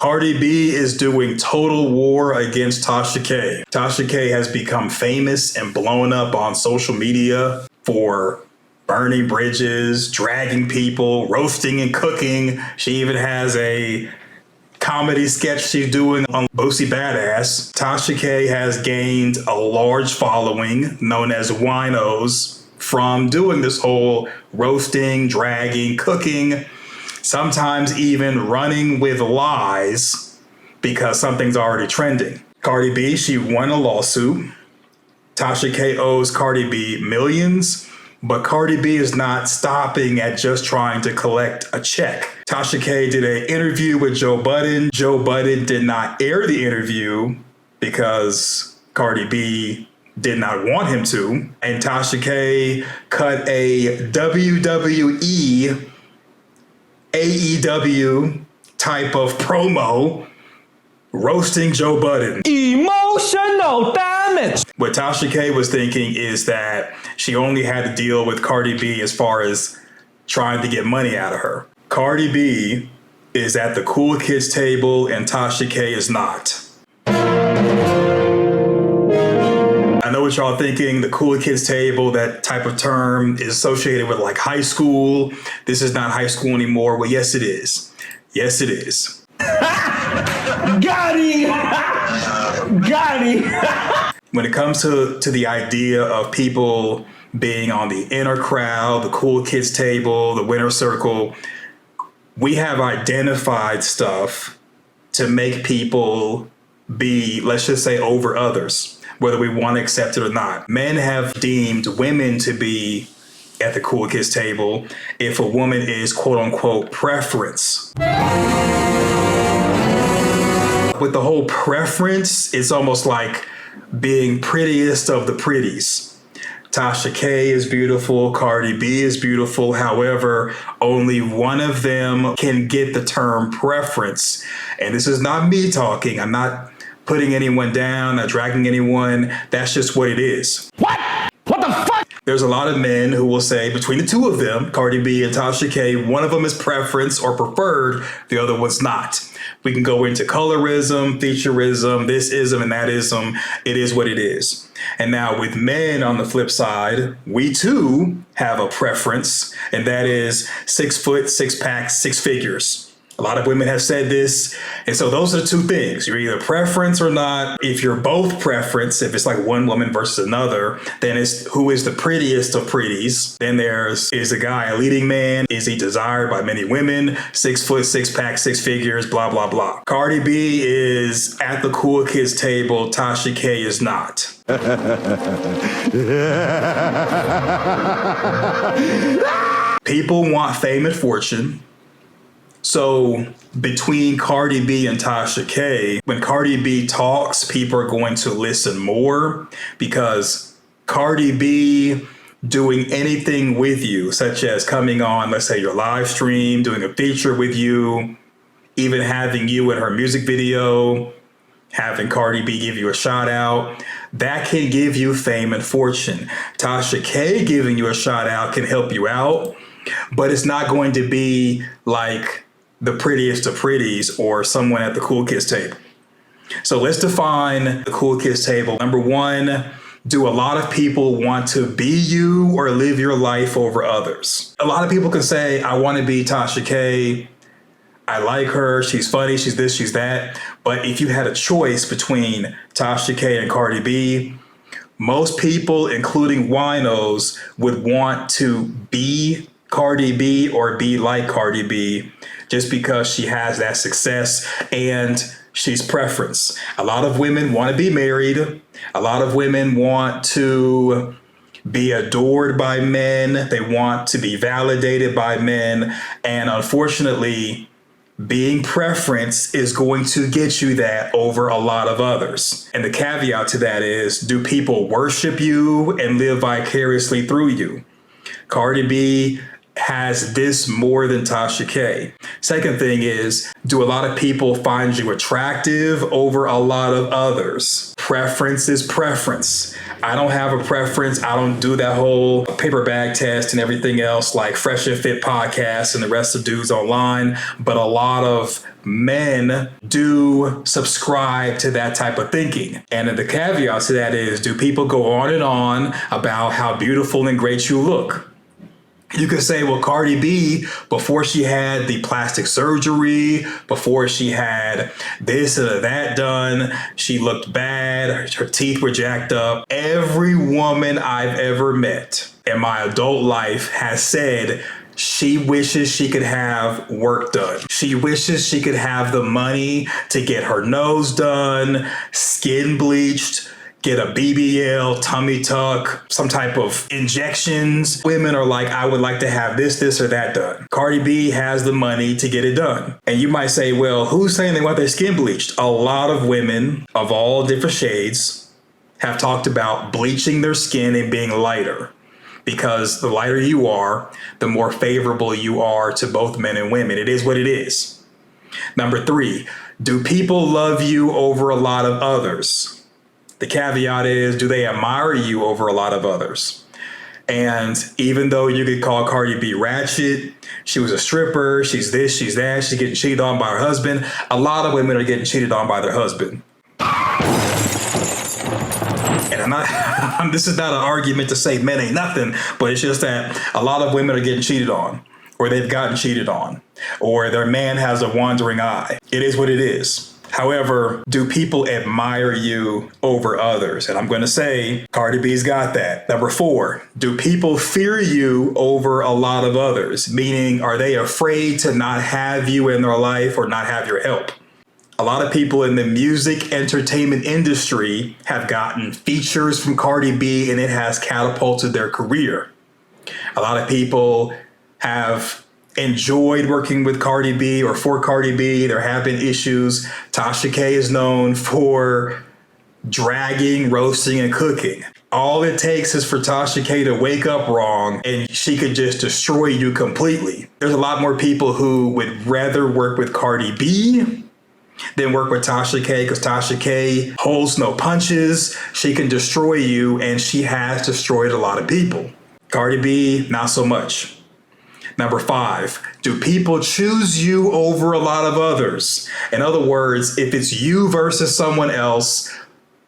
Cardi B is doing total war against Tasha K. Tasha K has become famous and blown up on social media for burning bridges, dragging people, roasting and cooking. She even has a comedy sketch she's doing on Boosie Badass. Tasha K has gained a large following known as winos from doing this whole roasting, dragging, cooking, sometimes even running with lies because something's already trending. Cardi B, she won a lawsuit. Tasha K owes Cardi B millions, but Cardi B is not stopping at just trying to collect a check. Tasha K did an interview with Joe Budden. Joe Budden did not air the interview because Cardi B did not want him to. And Tasha K cut a WWE, AEW type of promo roasting Joe Budden. Emotional damage. What Tasha K was thinking is that she only had to deal with Cardi B as far as trying to get money out of her. Cardi B is at the cool kids table and Tasha K is not. I know what y'all thinking, the cool kids table, that type of term is associated with like high school. This is not high school anymore. Well, yes, it is. Yes, it is. Got him! Got him! When it comes to the idea of people being on the inner crowd, the cool kids table, the winner circle, we have identified stuff to make people be, let's just say, over others, whether we want to accept it or not. Men have deemed women to be at the cool kids table if a woman is quote unquote preference. With the whole preference, it's almost like being prettiest of the pretties. Tasha K is beautiful, Cardi B is beautiful. However, only one of them can get the term preference. And this is not me talking. I'm not putting anyone down, not dragging anyone. That's just what it is. What? What the fuck? There's a lot of men who will say between the two of them, Cardi B and Tasha K, one of them is preference or preferred, the other one's not. We can go into colorism, featureism, this ism and that ism. It is what it is. And now with men on the flip side, we too have a preference, and that is 6 foot, 6 pack, 6 figures. A lot of women have said this. And so those are the two things. You're either preference or not. If you're both preference, if it's like one woman versus another, then it's who is the prettiest of pretties. Then is the guy a leading man? Is he desired by many women? 6 foot, 6 pack, 6 figures, blah, blah, blah. Cardi B is at the cool kids table. Tasha K is not. People want fame and fortune. So between Cardi B and Tasha K, when Cardi B talks, people are going to listen more because Cardi B doing anything with you, such as coming on, let's say, your live stream, doing a feature with you, even having you in her music video, having Cardi B give you a shout out, that can give you fame and fortune. Tasha K giving you a shout out can help you out, but it's not going to be like the prettiest of pretties or someone at the cool kids table. So let's define the cool kids table. Number one, do a lot of people want to be you or live your life over others? A lot of people can say, I want to be Tasha K. I like her. She's funny. She's this, she's that. But if you had a choice between Tasha K and Cardi B, most people, including winos, would want to be Cardi B or be like Cardi B just because she has that success and she's preference. A lot of women want to be married. A lot of women want to be adored by men. They want to be validated by men. And unfortunately, being preference is going to get you that over a lot of others. And the caveat to that is, do people worship you and live vicariously through you? Cardi B has this more than Tasha K. Second thing is, do a lot of people find you attractive over a lot of others? Preference is preference. I don't have a preference. I don't do that whole paper bag test and everything else like Fresh and Fit podcast and the rest of dudes online. But a lot of men do subscribe to that type of thinking. And the caveat to that is, do people go on and on about how beautiful and great you look? You could say, well, Cardi B, before she had the plastic surgery, before she had this or that done, she looked bad, her teeth were jacked up. Every woman I've ever met in my adult life has said she wishes she could have work done. She wishes she could have the money to get her nose done, skin bleached, get a BBL, tummy tuck, some type of injections. Women are like, I would like to have this, or that done. Cardi B has the money to get it done. And you might say, well, who's saying they want their skin bleached? A lot of women of all different shades have talked about bleaching their skin and being lighter. Because the lighter you are, the more favorable you are to both men and women. It is what it is. Number 3, do people love you over a lot of others? The caveat is, do they admire you over a lot of others? And even though you could call Cardi B ratchet, she was a stripper, she's this, she's that, she's getting cheated on by her husband. A lot of women are getting cheated on by their husband. And I'm not, this is not an argument to say men ain't nothing, but it's just that a lot of women are getting cheated on, or they've gotten cheated on, or their man has a wandering eye. It is what it is. However, do people admire you over others? And I'm going to say Cardi B's got that. Number 4, do people fear you over a lot of others? Meaning, are they afraid to not have you in their life or not have your help? A lot of people in the music entertainment industry have gotten features from Cardi B and it has catapulted their career. A lot of people have enjoyed working with Cardi B or for Cardi B. There have been issues. Tasha K is known for dragging, roasting, and cooking. All it takes is for Tasha K to wake up wrong and she could just destroy you completely. There's a lot more people who would rather work with Cardi B than work with Tasha K, because Tasha K holds no punches. She can destroy you, and she has destroyed a lot of people. Cardi B, not so much. Number 5, do people choose you over a lot of others? In other words, if it's you versus someone else,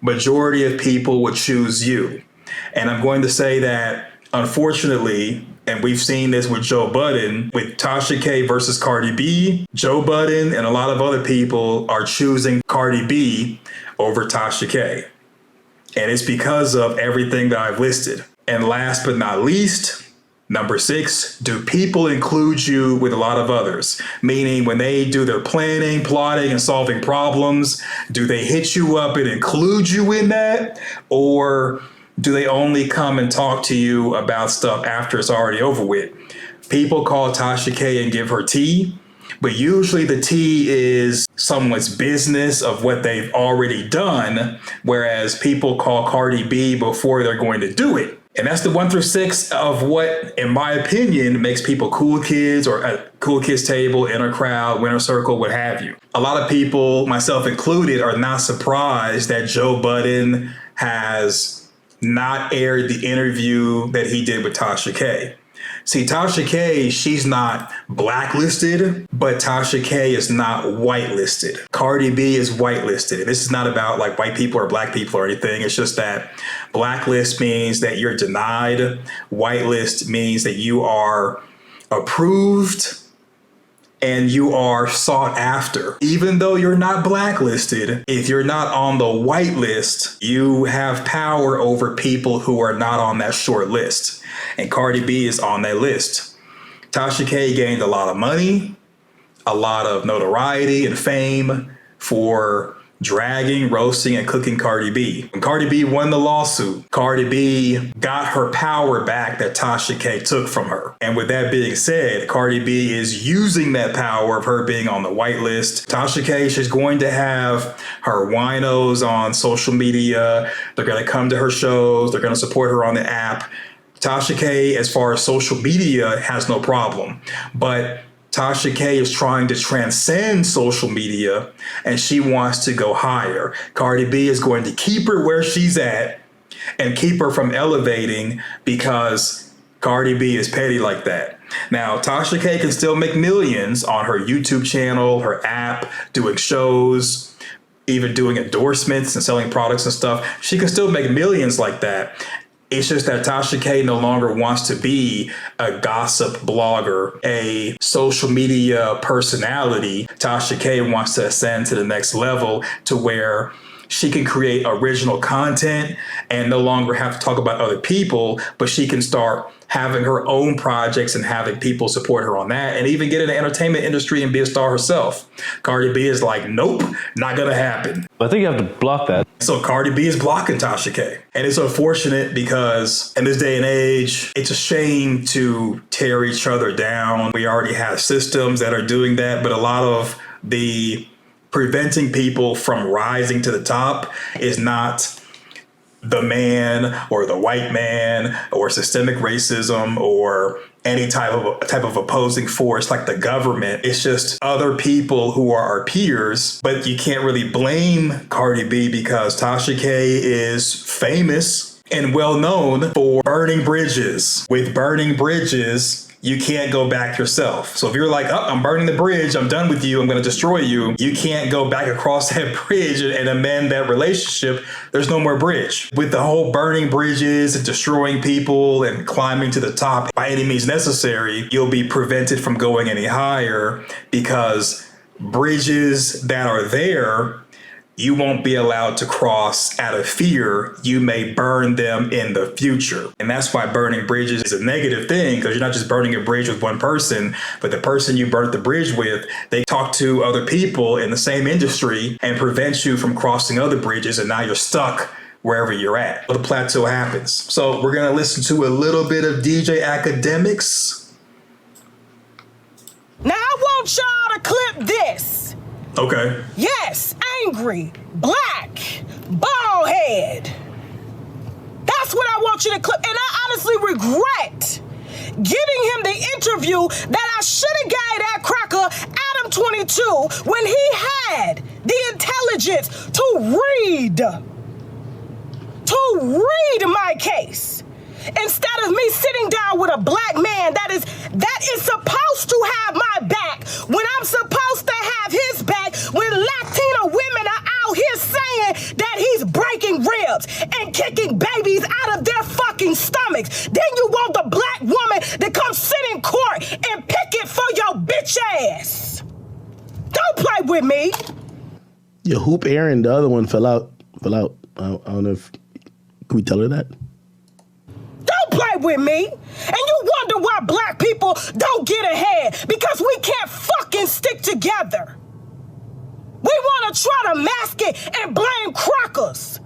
majority of people would choose you. And I'm going to say that, unfortunately, and we've seen this with Joe Budden, with Tasha K versus Cardi B, Joe Budden and a lot of other people are choosing Cardi B over Tasha K. And it's because of everything that I've listed. And last but not least, number 6, do people include you with a lot of others? Meaning when they do their planning, plotting, and solving problems, do they hit you up and include you in that? Or do they only come and talk to you about stuff after it's already over with? People call Tasha K and give her tea, but usually the tea is someone's business of what they've already done, whereas people call Cardi B before they're going to do it. And that's the 1 through 6 of what, in my opinion, makes people cool kids or a cool kids table, inner crowd, winner circle, what have you. A lot of people, myself included, are not surprised that Joe Budden has not aired the interview that he did with Tasha K. See, Tasha K, she's not blacklisted, but Tasha K is not whitelisted. Cardi B is whitelisted. And this is not about like white people or black people or anything. It's just that blacklist means that you're denied. Whitelist means that you are approved and you are sought after. Even though you're not blacklisted, if you're not on the white list, you have power over people who are not on that short list. And Cardi B is on that list. Tasha K gained a lot of money, a lot of notoriety and fame for dragging, roasting, and cooking Cardi B. When Cardi B won the lawsuit, Cardi B got her power back that Tasha K took from her. And with that being said, Cardi B is using that power of her being on the white list. Tasha K, she's going to have her winos on social media. They're going to come to her shows. They're going to support her on the app. Tasha K, as far as social media, has no problem. But Tasha K is trying to transcend social media and she wants to go higher. Cardi B is going to keep her where she's at and keep her from elevating because Cardi B is petty like that. Now, Tasha K can still make millions on her YouTube channel, her app, doing shows, even doing endorsements and selling products and stuff. She can still make millions like that. It's just that Tasha K no longer wants to be a gossip blogger, a social media personality. Tasha K wants to ascend to the next level to where she can create original content and no longer have to talk about other people, but she can start having her own projects and having people support her on that and even get in the entertainment industry and be a star herself. Cardi B is like, nope, not gonna happen. I think you have to block that. So Cardi B is blocking Tasha K. And it's unfortunate because in this day and age, it's a shame to tear each other down. We already have systems that are doing that, but a lot of the preventing people from rising to the top is not the man or the white man or systemic racism or any type of opposing force like the government. It's just other people who are our peers. But you can't really blame Cardi B because Tasha K is famous and well known for burning bridges. With burning bridges, you can't go back yourself. So if you're like, oh, I'm burning the bridge, I'm done with you, I'm going to destroy you, you can't go back across that bridge and amend that relationship. There's no more bridge. With the whole burning bridges and destroying people and climbing to the top by any means necessary, you'll be prevented from going any higher because bridges that are there, you won't be allowed to cross out of fear. You may burn them in the future. And that's why burning bridges is a negative thing, because you're not just burning a bridge with one person, but the person you burnt the bridge with, they talk to other people in the same industry and prevent you from crossing other bridges. And now you're stuck wherever you're at. The plateau happens. So we're going to listen to a little bit of DJ Academics. Now I want y'all to clip this. Okay. Yes, angry, black, bald head. That's what I want you to clip. And I honestly regret giving him the interview that I should have gave that cracker Adam 22 when he had the intelligence to read my case. Instead of me sitting down with a black man that is supposed to have my back when I'm supposed to have his back, when Latina women are out here saying that he's breaking ribs and kicking babies out of their fucking stomachs. Then you want the black woman to come sit in court and pick it for your bitch ass. Don't play with me. Your hoop Aaron, the other one fell out. I don't know if, can we tell her that? Don't play with me. And you wonder why black people don't get ahead, because we can't fucking stick together. We want to try to mask it and blame crackers.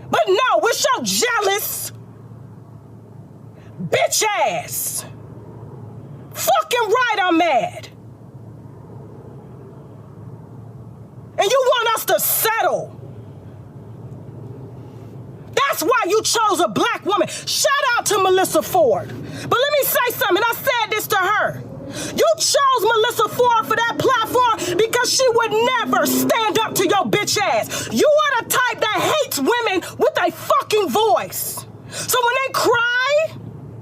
But no, we're so jealous. Bitch ass. Fucking right, I'm mad. And you want us to settle. That's why you chose a black woman. Shout out to Melissa Ford. But let me say something. I said this to her. You chose Melissa Ford for that platform because she would never stand up to your bitch ass. You are the type that hates women with a fucking voice. So when they cry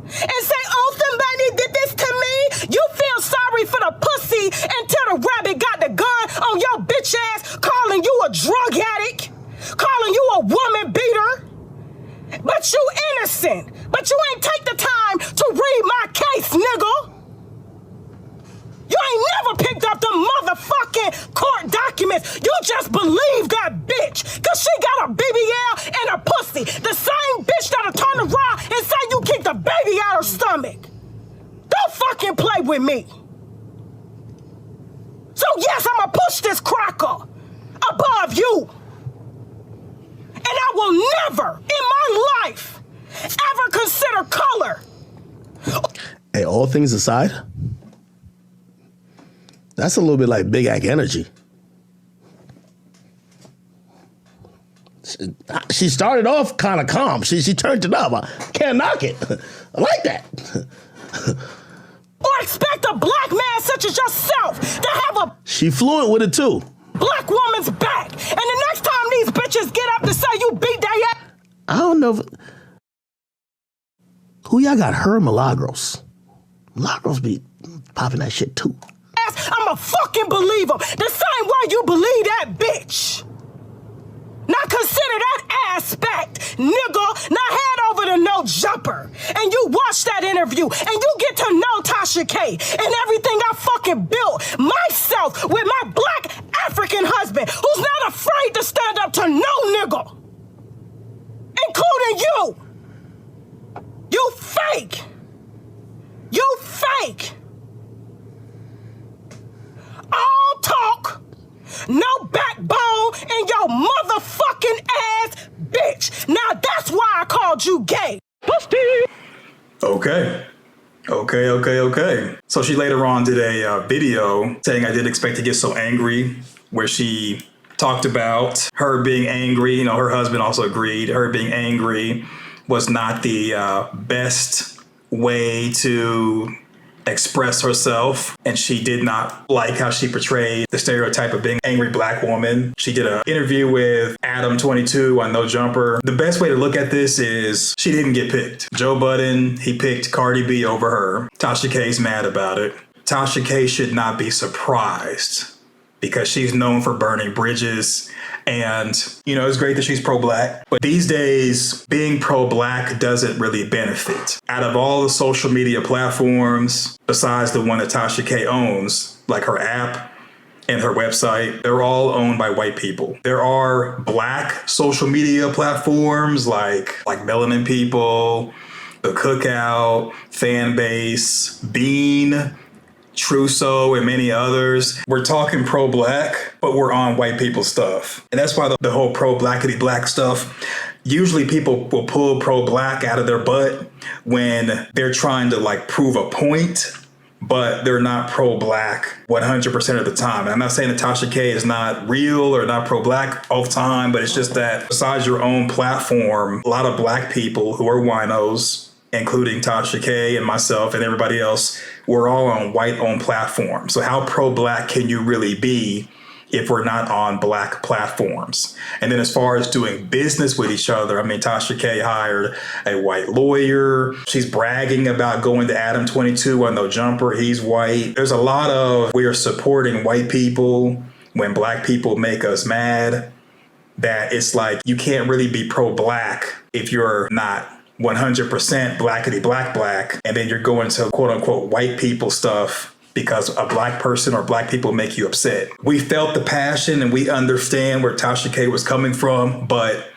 and say, oh, somebody did this to me, you feel sorry for the pussy until the rabbit got the gun on your bitch ass, calling you a drug addict, calling you a woman beater. But you innocent. But you ain't take the time to read my case, nigga. You ain't never picked up the motherfucking court documents. You just believe that bitch. Cause she got a BBL and a pussy. The same bitch that'll turn around and say you kicked the baby out her stomach. Don't fucking play with me. So yes, I'ma push this cracker above you. And I will never in my life ever consider color. Hey, all things aside, that's a little bit like Big Act energy. She started off kind of calm. She turned it up. I can't knock it. I like that. Or expect a black man such as yourself to have a She fluent with it too. black woman's back. And the next time these bitches get up to say you beat their ass. I don't know who y'all got, her or Milagros? Milagros be popping that shit too. I'ma fucking believe him. The same way you believe that bitch. Now consider that aspect, nigga. Now head over to No Jumper and you watch that interview and you get to know Tasha K and everything I fucking built myself with my black African husband who's not afraid to stand up to no nigga, including you. You fake. You fake. All talk, no backbone in your motherfucking ass, bitch. Now that's why I called you gay. Busty. Okay. So she later on did a video saying I didn't expect to get so angry, where she talked about her being angry. You know, her husband also agreed her being angry was not the best way to express herself, and she did not like how she portrayed the stereotype of being an angry black woman. She did an interview with Adam 22 on No Jumper. The best way to look at this is she didn't get picked. Joe Budden, he picked Cardi B over her. Tasha K's mad about it. Tasha K should not be surprised because she's known for burning bridges. And, you know, it's great that she's pro-black, but these days being pro-black doesn't really benefit. Out of all the social media platforms, besides the one that Tasha K owns, like her app and her website, they're all owned by white people. There are black social media platforms like Melanin People, The Cookout, Fanbase, Bean, Trusso, and many others. We're talking pro-black, but we're on white people stuff. And that's why the whole pro-blackity black stuff, usually people will pull pro-black out of their butt when they're trying to like prove a point, but they're not pro-black 100% of the time. And I'm not saying that Tasha K is not real or not pro-black all the time, but it's just that besides your own platform, a lot of black people who are winos, including Tasha K and myself and everybody else, we're all on white-owned platforms. So how pro-black can you really be if we're not on black platforms? And then as far as doing business with each other, I mean, Tasha K hired a white lawyer. She's bragging about going to Adam 22 on No Jumper. He's white. There's a lot of we are supporting white people when black people make us mad, that it's like you can't really be pro-black if you're not 100% blackity black, and then you're going to quote unquote white people stuff because a black person or black people make you upset. We felt the passion and we understand where Tasha K was coming from, but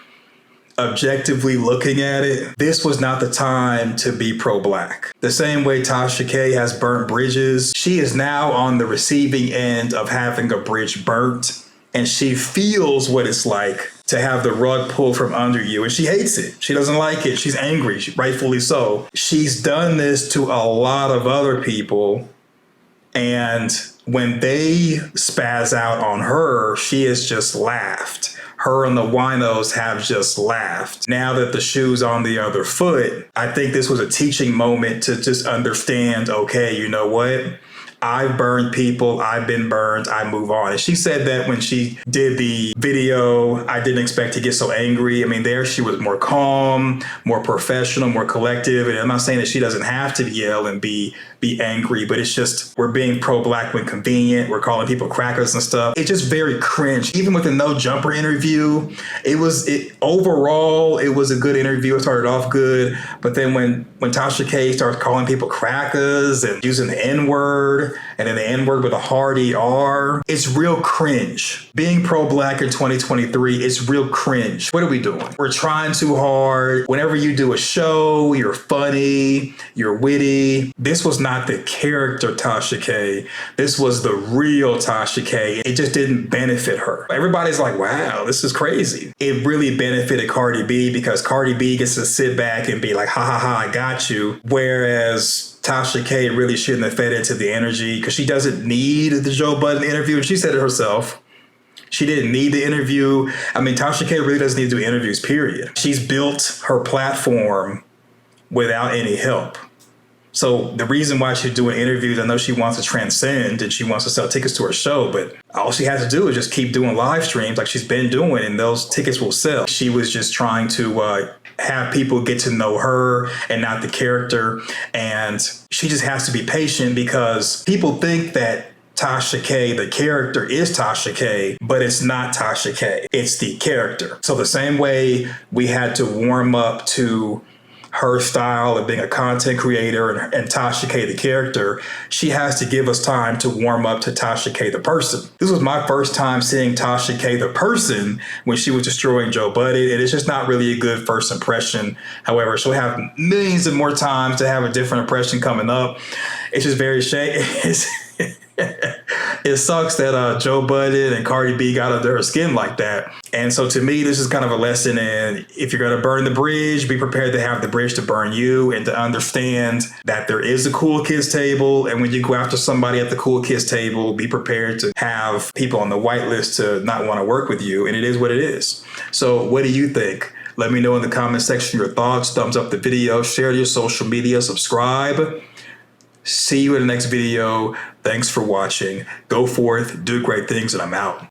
objectively looking at it, this was not the time to be pro-black. The same way Tasha K has burnt bridges, she is now on the receiving end of having a bridge burnt, and she feels what it's like to have the rug pulled from under you, and she hates it. She doesn't like it. She's angry, rightfully so. She's done this to a lot of other people, and when they spaz out on her, she has just laughed. Her and the winos have just laughed. Now that the shoe's on the other foot, I think this was a teaching moment to just understand, okay, you know what? I've burned people, I've been burned, I move on. And she said that when she did the video, I didn't expect to get so angry. I mean, there she was more calm, more professional, more collective. And I'm not saying that she doesn't have to yell and be angry, but it's just we're being pro-black when convenient. We're calling people crackers and stuff. It's just very cringe. Even with the No Jumper interview, overall, it was a good interview. It started off good. But then when Tasha K starts calling people crackers and using the N-word, and then the N-word with a hard ER, it's real cringe. Being pro-black in 2023, it's real cringe. What are we doing? We're trying too hard. Whenever you do a show, you're funny, you're witty. This was not the character Tasha K. This was the real Tasha K. It just didn't benefit her. Everybody's like, wow, this is crazy. It really benefited Cardi B because Cardi B gets to sit back and be like, ha ha ha, I got you. Whereas Tasha K really shouldn't have fed into the energy because she doesn't need the Joe Budden interview. And she said it herself. She didn't need the interview. I mean, Tasha K really doesn't need to do interviews, period. She's built her platform without any help. So the reason why she's doing interviews, I know she wants to transcend and she wants to sell tickets to her show, but all she has to do is just keep doing live streams like she's been doing, and those tickets will sell. She was just trying to have people get to know her and not the character. And she just has to be patient because people think that Tasha K, the character, is Tasha K, but it's not Tasha K. It's the character. So the same way we had to warm up to her style of being a content creator and Tasha K, the character, she has to give us time to warm up to Tasha K, the person. This was my first time seeing Tasha K, the person, when she was destroying Joe Budden, and it's just not really a good first impression. However, she'll have millions of more times to have a different impression coming up. It's just very shame. It sucks that Joe Budden and Cardi B got under her skin like that. And so to me, this is kind of a lesson in, if you're going to burn the bridge, be prepared to have the bridge to burn you, and to understand that there is a cool kids table. And when you go after somebody at the cool kids table, be prepared to have people on the whitelist to not want to work with you. And it is what it is. So what do you think? Let me know in the comment section your thoughts. Thumbs up the video, share to your social media, subscribe. See you in the next video. Thanks for watching. Go forth, do great things, and I'm out.